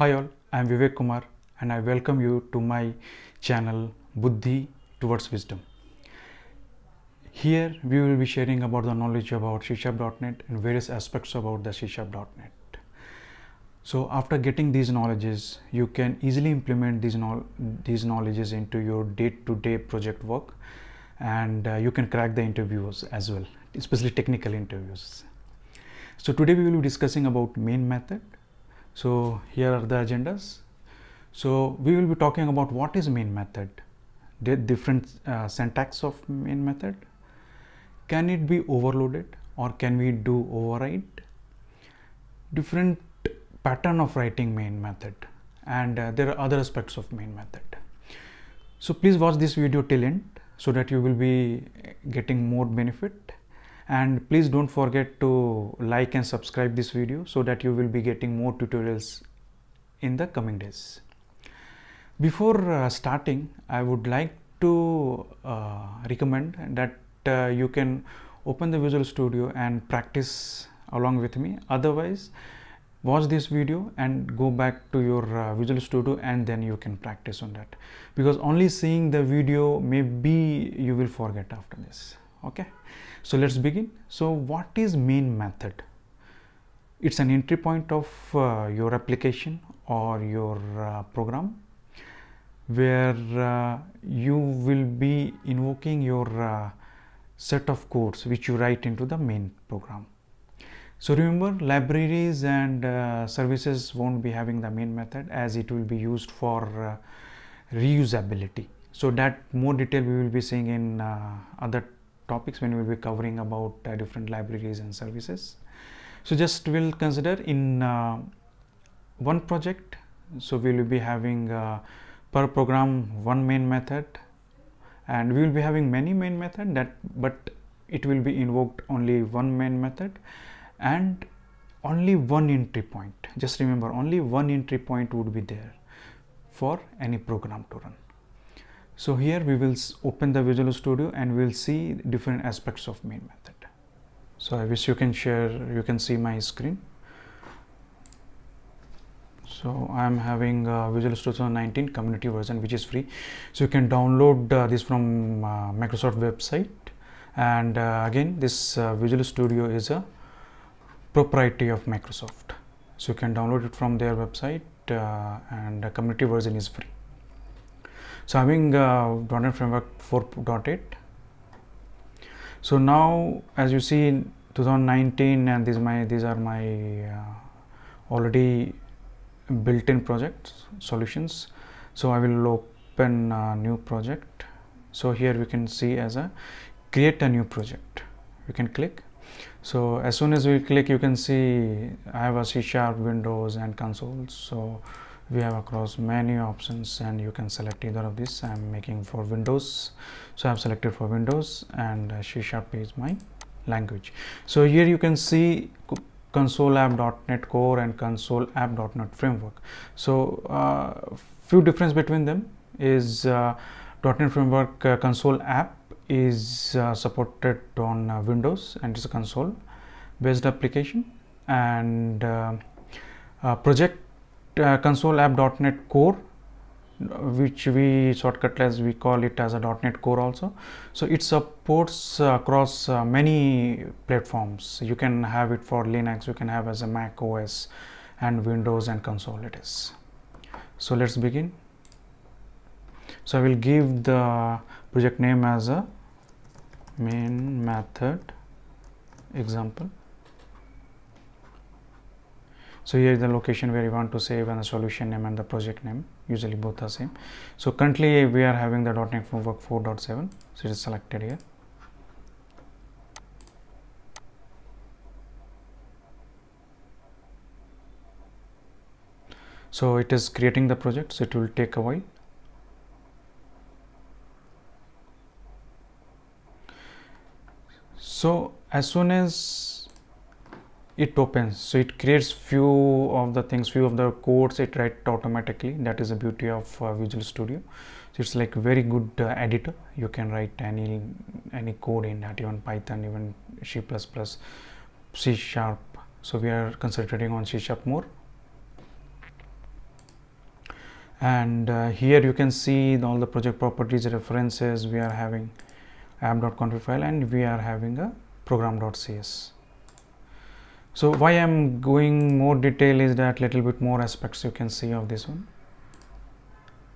Hi all, I am Vivek Kumar and I welcome you to my channel Buddhi Towards Wisdom. Here we will be sharing about the knowledge about C#.NET and various aspects about the C#.NET. So after getting these knowledges, you can easily implement these knowledges into your day-to-day project work, and you can crack the interviews as well, especially technical interviews. So today we will be discussing about main method. So here are the agendas. So we will be talking about what is main method, the different syntax of main method. Can it be overloaded or can we do override? Different pattern of writing main method, and there are other aspects of main method. So please watch this video till end so that you will be getting more benefit, and please don't forget to like and subscribe this video so that you will be getting more tutorials in the coming days. Before starting, I would like to recommend that you can open the Visual Studio and practice along with me. Otherwise, watch this video and go back to your Visual Studio and then you can practice on that, because only seeing the video maybe you will forget after this. Okay, so let's begin. So what is main method? It's an entry point of your application or your program, where you will be invoking your set of codes which you write into the main program. So remember, libraries and services won't be having the main method, as it will be used for reusability. So that more detail we will be seeing in other topics when we will be covering about different libraries and services. So just we'll consider in one project. So we will be having per program one main method, and we will be having many main method but it will be invoked only one main method and only one entry point. Just remember, only one entry point would be there for any program to run. So here we will open the Visual Studio and we will see different aspects of main method. So I wish you can see my screen. So I am having Visual Studio 19 community version, which is free. So you can download this from Microsoft website, and again this Visual Studio is a proprietary of Microsoft. So you can download it from their website, and the community version is free. So having .NET Framework 4.8. So now, as you see, in 2019, and these are my already built-in projects solutions. So I will open a new project. So here we can see as a create a new project. We can click. So as soon as we click, you can see I have a C# Windows and console. So we have across many options and you can select either of these. I am making for Windows, so I have selected for Windows, and C# is my language. So here you can see console app.NET Core and console app.NET Framework. So few difference between them is .NET Framework console app is supported on Windows and it's a console based application, and project console app.NET Core, which we shortcut as we call it as a .NET Core also. So it supports across many platforms. You can have it for Linux, you can have as a Mac OS and Windows and console it is. So let's begin. So I will give the project name as a main method example. So here is the location where you want to save, and the solution name and the project name, usually both are same. So currently we are having the .NET Framework 4.7, so it is selected here. So it is creating the project, so it will take a while. So as soon as it opens, so it creates few of the codes it writes automatically. That is the beauty of Visual Studio. So it's like a very good editor. You can write any code in that, even Python, even C++, C#. So we are concentrating on C# more. and here you can see all the project properties, references. We are having app.config file and we are having a program.cs. So why I am going more detail is that little bit more aspects you can see of this one.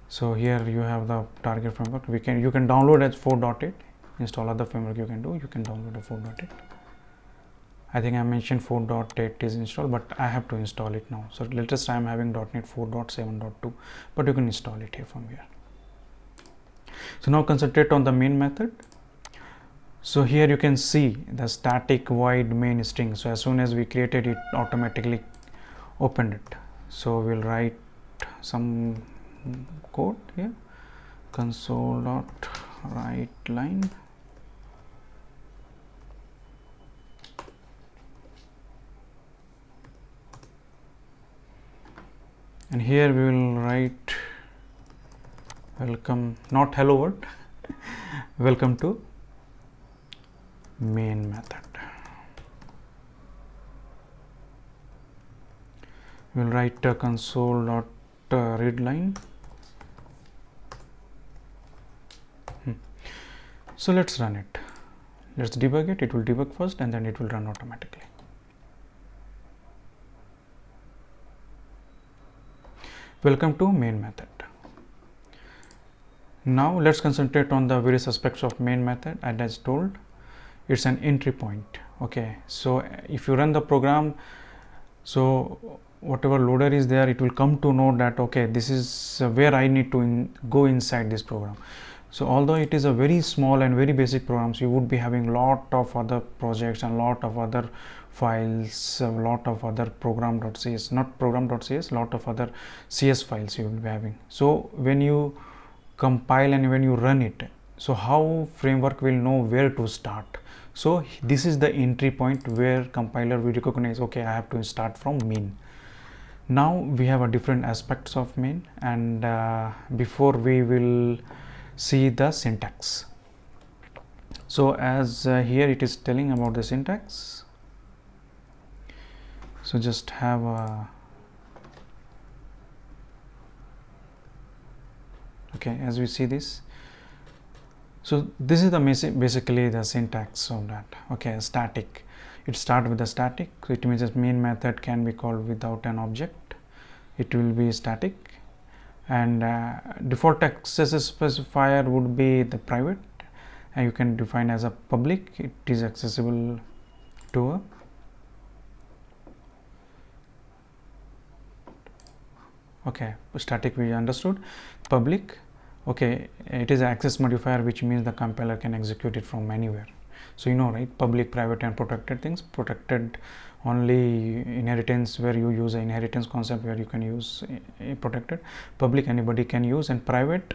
So here you have the target framework. You can download as 4.8, install other framework you can do. You can download a 4.8. I think I mentioned 4.8 is installed, but I have to install it now. So latest I am having .NET 4.7.2, but you can install it here from here. So now concentrate on the main method. So here you can see the static void main string. So as soon as we created it, automatically opened it. So we'll write some code here, console.writeLine, and here we will write welcome, not hello world, welcome to main method. We will write console.readline. So let's run it. Let's debug it. It will debug first and then it will run automatically. Welcome to main method. Now let's concentrate on the various aspects of main method. As told, it's an entry point. Okay, so if you run the program, so whatever loader is there, it will come to know that okay, this is where I need to go inside this program. So although it is a very small and very basic programs, you would be having lot of other projects and lot of other files, a lot of other program.cs, not program.cs, lot of other CS files you will be having. So when you compile and when you run it, so how framework will know where to start? So this is the entry point where compiler will recognize, okay, I have to start from main. Now we have a different aspects of main, and before we will see the syntax. So as here it is telling about the syntax. So just have a okay, as we see this. So this is the basically the syntax of that. Okay, static. It starts with the static. So it means that main method can be called without an object. It will be static, and default access specifier would be the private, and you can define as a public. It is accessible to a okay, static we understood. Public, okay, it is access modifier, which means the compiler can execute it from anywhere. So you know, right, public, private and protected things. Protected only inheritance, where you use an inheritance concept where you can use a protected. Public anybody can use, and private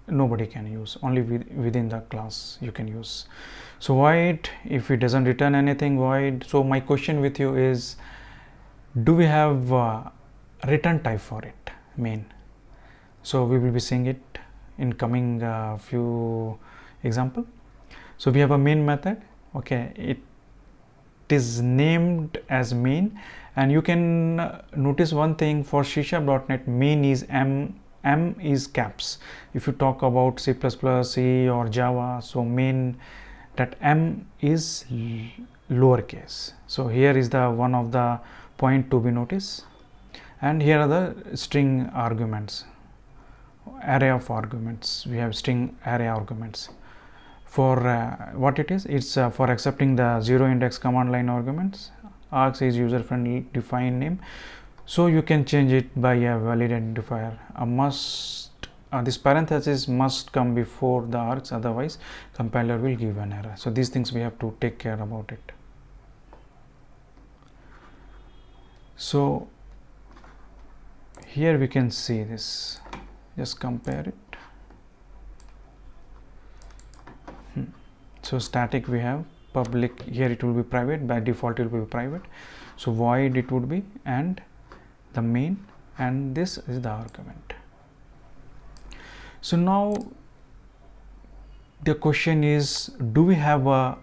nobody can use, only within the class you can use. So void, if it doesn't return anything, void. So my question with you is, do we have return type for it, main? So we will be seeing it in coming few example. So we have a main method. Okay, it is named as main, and you can notice one thing for C#.NET, main is M is caps. If you talk about C++, C or Java, so main, that M is lowercase. So here is the one of the point to be noticed, and here are the string arguments, array of arguments. We have string array arguments. For what it is, it's for accepting the zero index command line arguments. Args is user friendly defined name, so you can change it by a valid identifier. A must this parenthesis must come before the args, otherwise compiler will give an error. So these things we have to take care about it. So here we can see this, just compare it. So static we have public, here it will be private, by default it will be private. So void it would be, and the main, and this is the argument. So now the question is, do we have a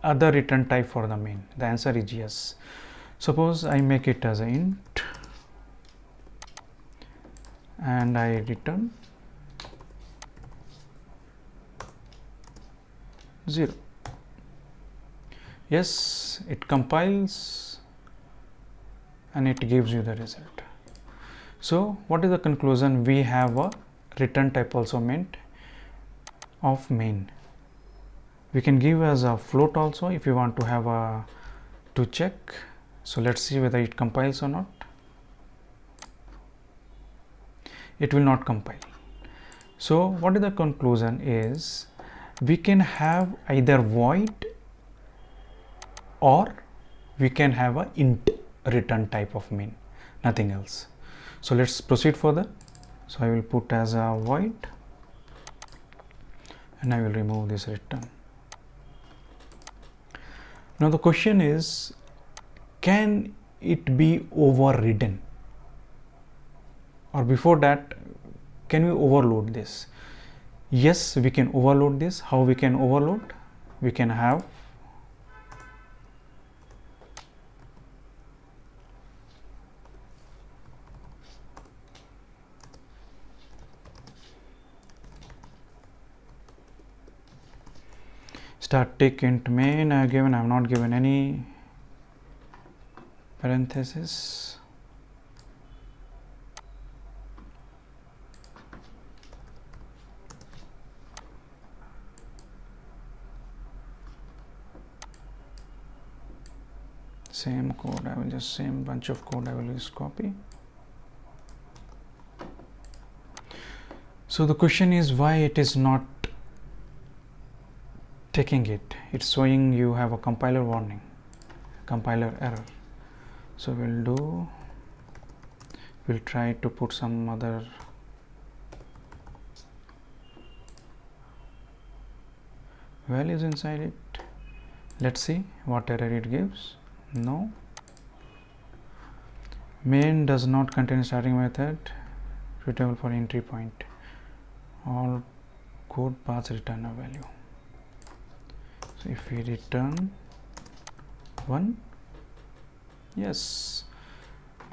other return type for the main? The answer is yes. Suppose I make it as an int and I return 0. Yes, it compiles and it gives you the result. So what is the conclusion? We have a return type also meant of main. We can give as a float also if you want to have a to check. So let's see whether it compiles or not. It will not compile. So what is the conclusion is we can have either void or we can have a int return type of main, nothing else. So let's proceed further. So I will put as a void and I will remove this return. Now the question is, can it be overridden? Or before that, can we overload this? Yes, we can overload this. How we can overload? We can have static int main. I have not given any parenthesis. Same code, I will just same bunch of code I will just copy. So the question is why it is not taking it. It's showing you have a compiler warning, compiler error. So we'll try to put some other values inside it. Let's see what error it gives. No, main does not contain starting method suitable for entry point. All code paths return a value. So if we return 1, yes,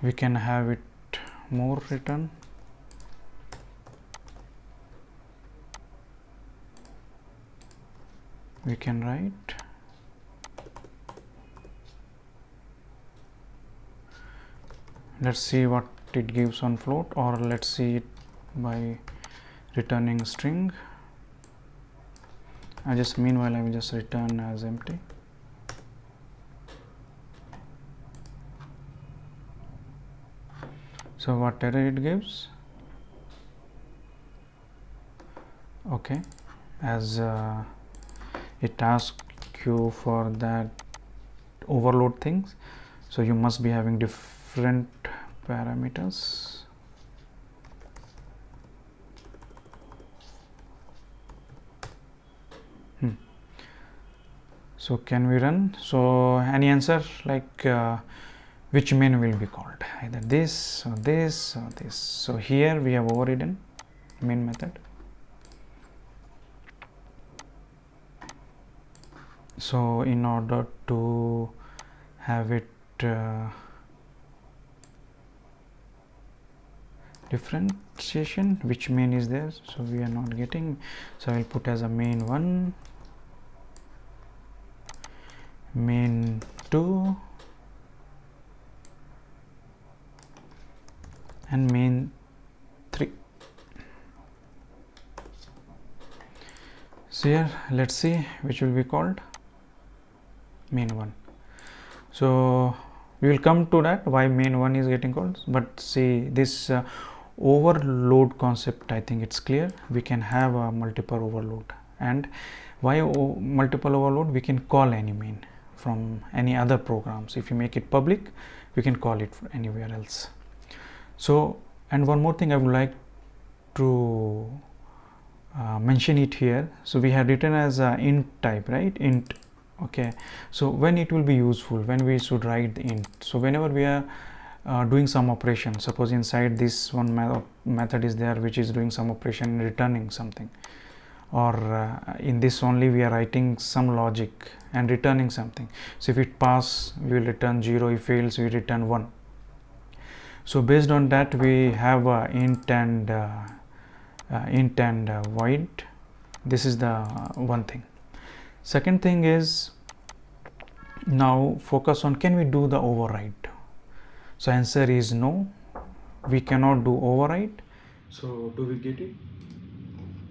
we can have it more return. We can write let's see what it gives on float, or let's see it by returning string. Meanwhile I will just return as empty. So what error it gives? Okay, as it asks you for that overload things, so you must be having different parameters. So can we run? So any answer, like which main will be called, either this or this or this. So here we have overridden main method. So in order to have it differentiation, which main is there, so we are not getting. So I will put as a main 1, main 2 and main 3. So here let's see which will be called main 1. So we will come to that why main 1 is getting called, but see this overload concept, I think it's clear. We can have a multiple overload, and why multiple overload? We can call any main from any other programs. If you make it public, we can call it anywhere else. So, and one more thing I would like to mention it here. So we have written as a int type, right? Int. Okay, so when it will be useful, when we should write the int. So whenever we are doing some operation, suppose inside this one method is there which is doing some operation, returning something, or in this only we are writing some logic and returning something. So if it pass, we will return 0, if fails we return 1. So based on that we have int and void. This is the one thing. Second thing is, now focus on, can we do the override? So answer is no, we cannot do override. So do we get it?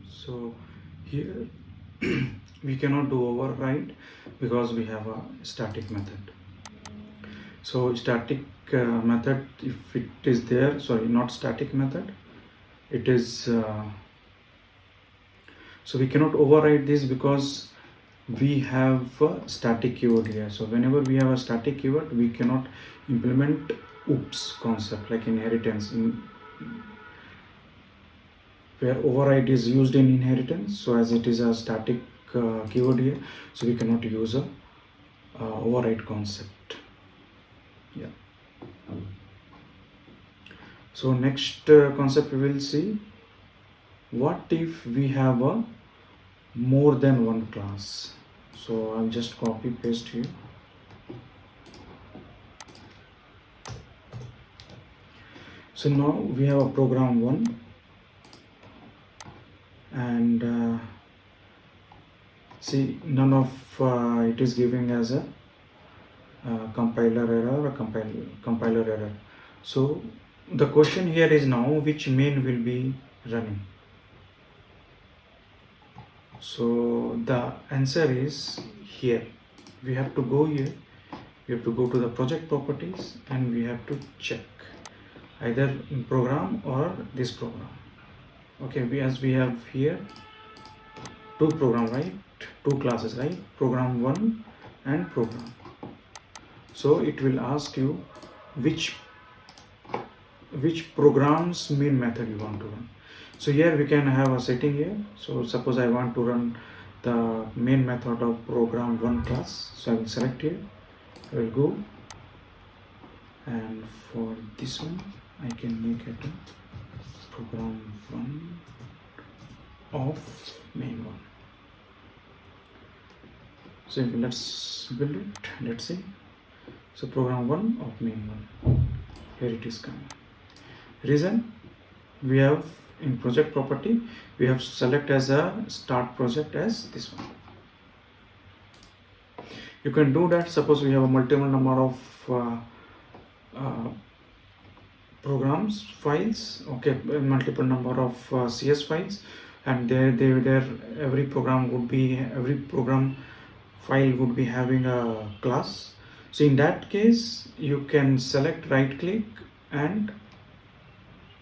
So here we cannot do override because we have a static method. So static method, if it is there, sorry, not static method, it is so we cannot override this because we have a static keyword here. So whenever we have a static keyword, we cannot implement oops concept like inheritance, in where override is used in inheritance. So as it is a static keyword here, so we cannot use a override concept. Yeah. So next concept we will see, what if we have a more than one class. So I'll just copy paste here. So now we have a program 1 and see, none of it is giving as a compiler error or compiler error. So the question here is now which main will be running. So the answer is here. We have to go here, we have to go to the project properties and we have to check either in program or this program. Okay, we have here two program, right? Two classes, right? Program 1 and program. So it will ask you which program's main method you want to run. So here we can have a setting here. So suppose I want to run the main method of program 1 class. So I will select here, I will go, and for this one I can make it a program 1 of main 1. So let's build it, let's see. So program 1 of main 1, here it is coming. Reason, we have in project property, we have select as a start project as this one. You can do that. Suppose we have a multiple number of programs files, okay, multiple number of CS files, and there every program file would be having a class. So in that case you can select right click and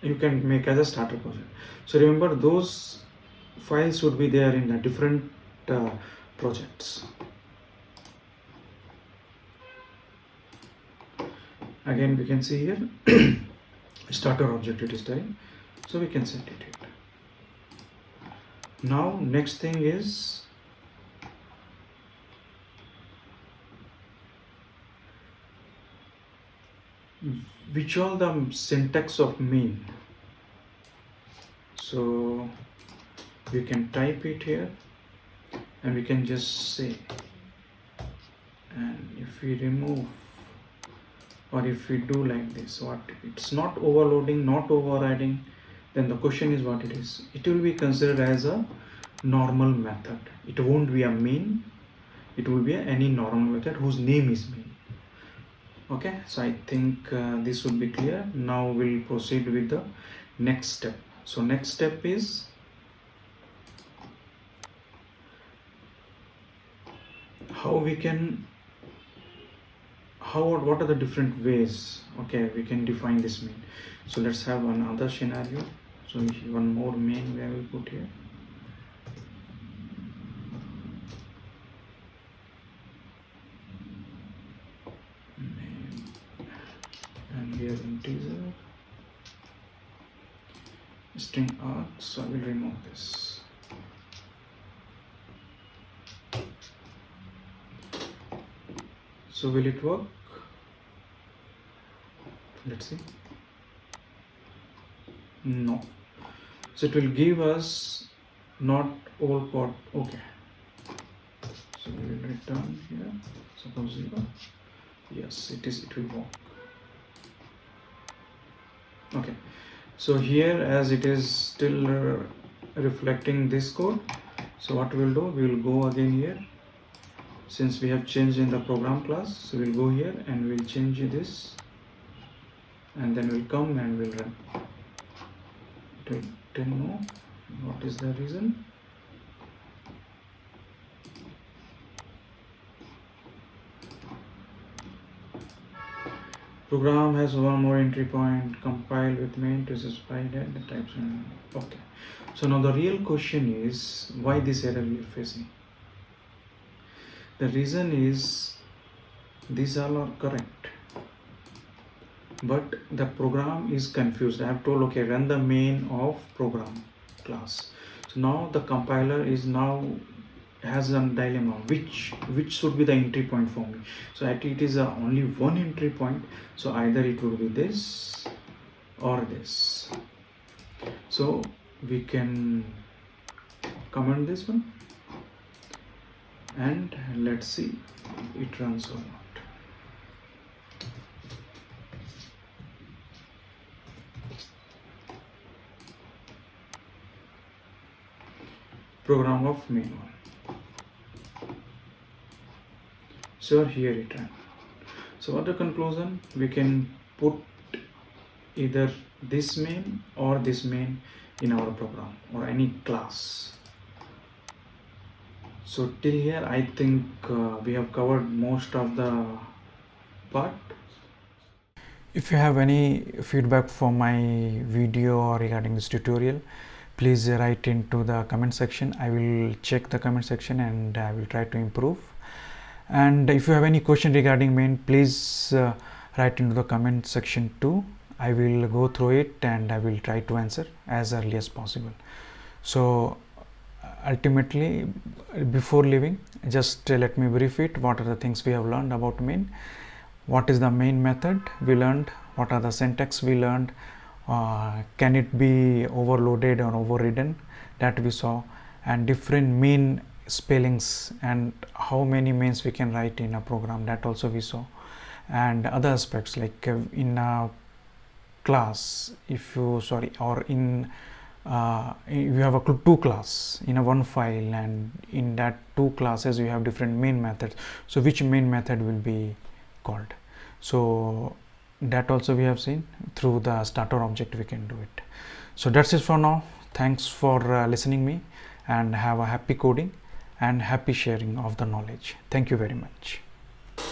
you can make as a starter project. So remember, those files would be there in the different projects. Again we can see here starter object it is telling, so we can set it here. Now next thing is, which all the syntax of main. So we can type it here and we can just say, and if we remove or if we do like this, what it's not overloading, not overriding, then the question is what it is. It will be considered as a normal method. It won't be a main, it will be any normal method whose name is main. Okay, so I think this would be clear. Now we'll proceed with the next step. So next step is, what are the different ways, okay, we can define this main. So let's have another scenario. So one more main we will put here. Main, and here integer string arg. So I will remove this. So will it work? Let's see. No. So it will give us not all code. Okay. So we will return here. Suppose 0. Yes, it will work. Okay, so here as it is still reflecting this code, so what we'll do, we'll go again here. Since we have changed in the program class, so we'll go here and we'll change this, and then we'll come and we'll run. It will tell no, what is the reason. Program has one more entry point, compile with main to specify that the types. Okay, so now the real question is why this error we are facing. The reason is these all are correct, but the program is confused. I have told, okay, run the main of program class. So now the compiler is now has a dilemma, which should be the entry point for me. So actually it is only one entry point, so either it would be this or this. So we can comment this one and let's see it runs or not. Program of main one. So here it ran. So what the conclusion, we can put either this main or this main in our program or any class. So till here I think we have covered most of the part. If you have any feedback for my video or regarding this tutorial, please write into the comment section. I will check the comment section and I will try to improve. And if you have any question regarding main, please write into the comment section too. I will go through it and I will try to answer as early as possible. So ultimately, before leaving, just let me brief it. What are the things we have learned about main? What is the main method we learned? What are the syntax we learned? Can it be overloaded or overridden? That we saw, and different main spellings and how many mains we can write in a program, that also we saw, and other aspects like in a class, if you or in you have a two class in a one file, and in that two classes you have different main methods, so which main method will be called. So that also we have seen through the starter object we can do it. So that's it for now. Thanks for listening me, and have a happy coding and happy sharing of the knowledge. Thank you very much.